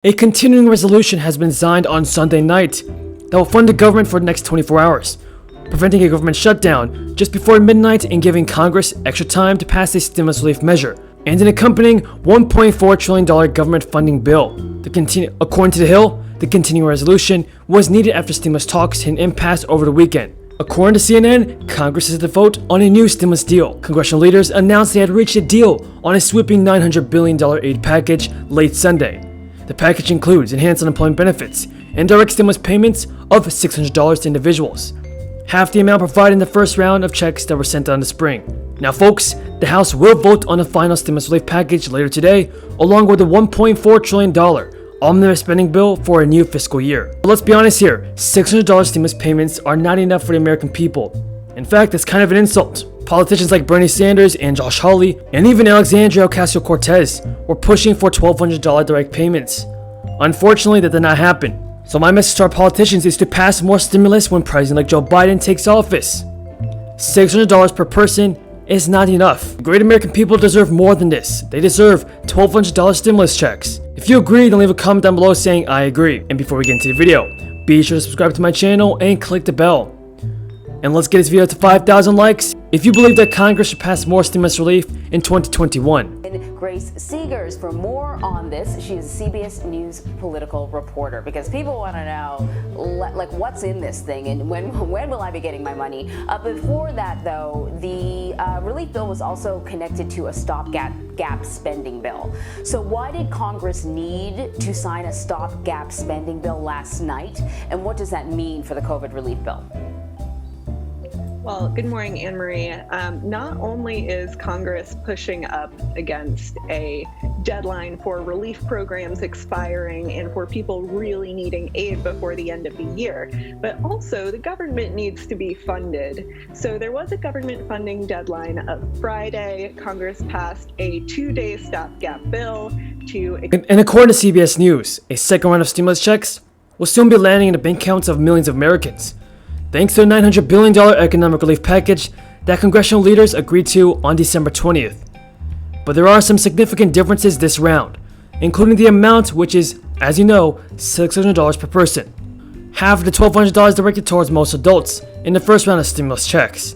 A continuing resolution has been signed on Sunday night that will fund the government for the next 24 hours, preventing a government shutdown just before midnight and giving Congress extra time to pass a stimulus relief measure, and an accompanying $1.4 trillion government funding bill. According to The Hill, the continuing resolution was needed after stimulus talks hit an impasse over the weekend. According to CNN, Congress is to vote on a new stimulus deal. Congressional leaders announced they had reached a deal on a sweeping $900 billion aid package late Sunday. The package includes enhanced unemployment benefits and direct stimulus payments of $600 to individuals, half the amount provided in the first round of checks that were sent out in the spring. Now folks, the House will vote on the final stimulus relief package later today, along with the $1.4 trillion omnibus spending bill for a new fiscal year. But let's be honest here, $600 stimulus payments are not enough for the American people. In fact, it's kind of an insult. Politicians like Bernie Sanders and Josh Hawley, and even Alexandria Ocasio-Cortez, were pushing for $1,200 direct payments. Unfortunately, that did not happen. So my message to our politicians is to pass more stimulus when President like Joe Biden takes office. $600 per person is not enough. The great American people deserve more than this. They deserve $1,200 stimulus checks. If you agree, then leave a comment down below saying I agree. And before we get into the video, be sure to subscribe to my channel and click the bell. And let's get this video to 5,000 likes if you believe that Congress should pass more stimulus relief in 2021. Grace Seegers for more on this. She is a CBS News political reporter, because people want to know like what's in this thing and when will I be getting my money. Before that though, the relief bill was also connected to a stopgap spending bill. So why did Congress need to sign a stopgap spending bill last night, and what does that mean for the COVID relief bill? Well, good morning, Anne-Marie. Not only is Congress pushing up against a deadline for relief programs expiring and for people really needing aid before the end of the year, but also the government needs to be funded. So there was a government funding deadline of Friday. Congress passed a 2-day stopgap bill to... And according to CBS News, a second round of stimulus checks will soon be landing in the bank accounts of millions of Americans, thanks to a $900 billion economic relief package that congressional leaders agreed to on December 20th. But there are some significant differences this round, including the amount, which is, as you know, $600 per person. Half of the $1,200 directed towards most adults in the first round of stimulus checks.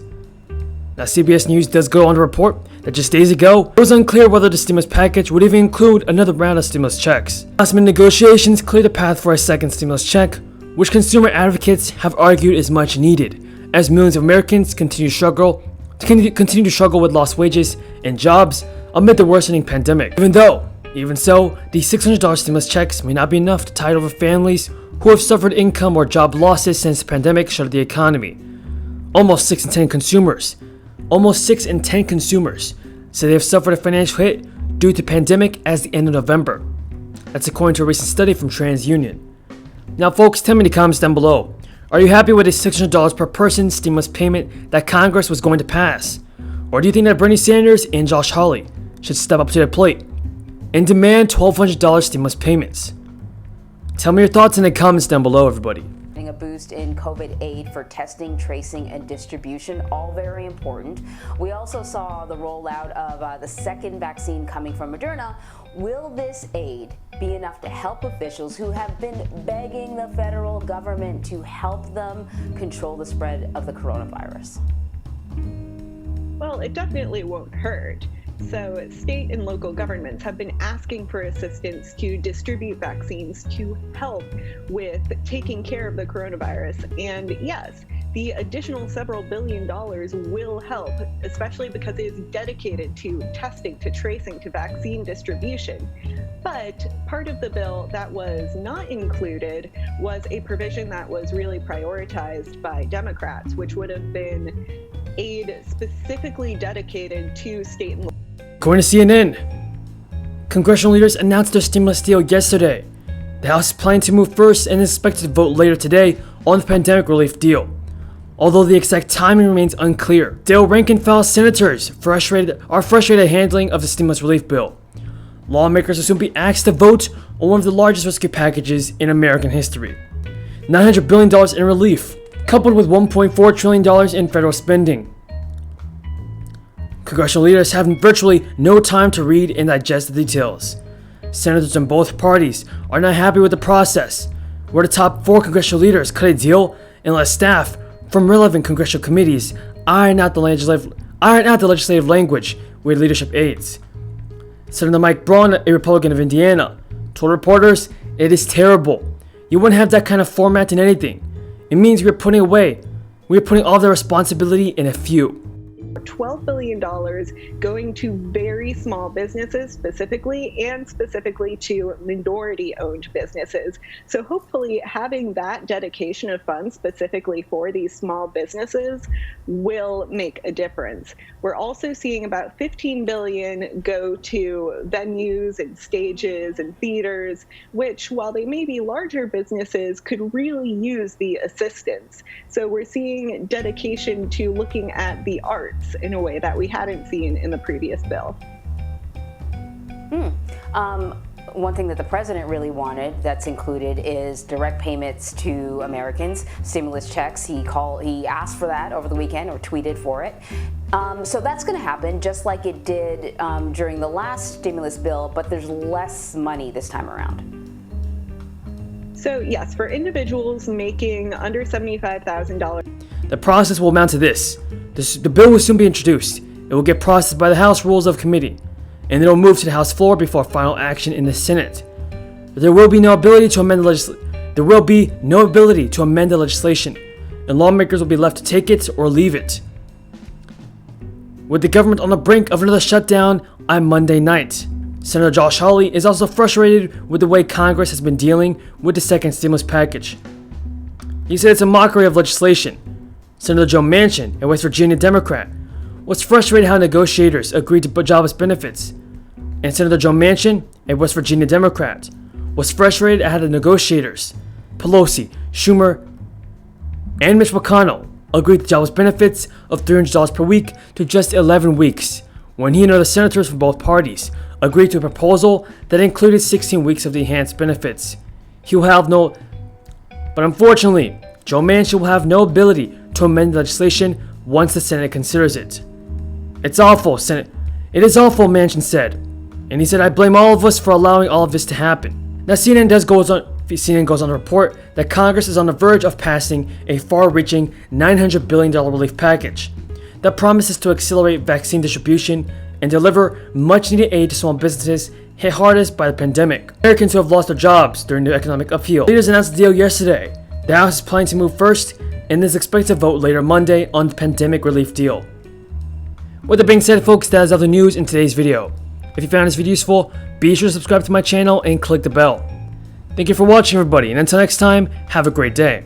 Now CBS News does go on to report that just days ago, it was unclear whether the stimulus package would even include another round of stimulus checks. Last-minute negotiations cleared the path for a second stimulus check, which consumer advocates have argued is much needed, as millions of Americans continue to struggle with lost wages and jobs amid the worsening pandemic. Even so, the $600 stimulus checks may not be enough to tide over families who have suffered income or job losses since the pandemic shuttered the economy. Almost 6 in 10 consumers say they have suffered a financial hit due to the pandemic as the end of November. That's according to a recent study from TransUnion. Now folks, tell me in the comments down below, are you happy with a $600 per person stimulus payment that Congress was going to pass? Or do you think that Bernie Sanders and Josh Hawley should step up to the plate and demand $1,200 stimulus payments? Tell me your thoughts in the comments down below, everybody. A boost in COVID aid for testing, tracing, and distribution, all very important. We also saw the rollout of the second vaccine coming from Moderna. Will this aid be enough to help officials who have been begging the federal government to help them control the spread of the coronavirus? Well, it definitely won't hurt. So state and local governments have been asking for assistance to distribute vaccines to help with taking care of the coronavirus. And yes, the additional several $billion will help, especially because it is dedicated to testing, to tracing, to vaccine distribution. But part of the bill that was not included was a provision that was really prioritized by Democrats, which would have been aid specifically dedicated to state and local. According to CNN, congressional leaders announced their stimulus deal yesterday. The House is planning to move first and is expected to vote later today on the pandemic relief deal, although the exact timing remains unclear. Still, rank-and-file senators are frustrated at handling of the stimulus relief bill. Lawmakers will soon be asked to vote on one of the largest rescue packages in American history. $900 billion in relief, coupled with $1.4 trillion in federal spending. Congressional leaders have virtually no time to read and digest the details. senators in both parties are not happy with the process, where the top 4 congressional leaders cut a deal and let staff from relevant congressional committees iron out the legislative language with leadership aides. Senator Mike Braun, a Republican of Indiana, told reporters, "It is terrible. You wouldn't have that kind of format in anything. It means we're putting all the responsibility in a few." $12 billion going to very small businesses specifically, and specifically to minority-owned businesses. So hopefully having that dedication of funds specifically for these small businesses will make a difference. We're also seeing about $15 billion go to venues and stages and theaters, which, while they may be larger businesses, could really use the assistance. So we're seeing dedication to looking at the arts in a way that we hadn't seen in the previous bill. One thing that the president really wanted that's included is direct payments to Americans, stimulus checks. He asked for that over the weekend, or tweeted for it. So that's going to happen just like it did during the last stimulus bill, but there's less money this time around. So yes, for individuals making under $75,000. The process will amount to this. The bill will soon be introduced. It will get processed by the House Rules of Committee, and it will move to the House floor before final action in the Senate. There will be no ability to amend the legislation, and lawmakers will be left to take it or leave it. With the government on the brink of another shutdown on Monday night, Senator Josh Hawley is also frustrated with the way Congress has been dealing with the second stimulus package. He said it's a mockery of legislation. Senator Joe Manchin, a West Virginia Democrat, was frustrated how negotiators agreed to jobless benefits. And Senator Joe Manchin, a West Virginia Democrat, was frustrated at how the negotiators, Pelosi, Schumer, and Mitch McConnell, agreed to jobless benefits of $300 per week to just 11 weeks, when he and other senators from both parties agreed to a proposal that included 16 weeks of the enhanced benefits. But unfortunately, Joe Manchin will have no ability to amend the legislation once the Senate considers it. It's awful, Senate. It is awful, Manchin said. And he said, "I blame all of us for allowing all of this to happen." Now, CNN goes on to report that Congress is on the verge of passing a far-reaching $900 billion relief package that promises to accelerate vaccine distribution and deliver much-needed aid to small businesses hit hardest by the pandemic. Americans who have lost their jobs during the economic upheaval. Leaders announced the deal yesterday. The House is planning to move first and is expected to vote later Monday on the pandemic relief deal. With that being said, folks, that is all the news in today's video. If you found this video useful, be sure to subscribe to my channel and click the bell. Thank you for watching, everybody, and until next time, have a great day.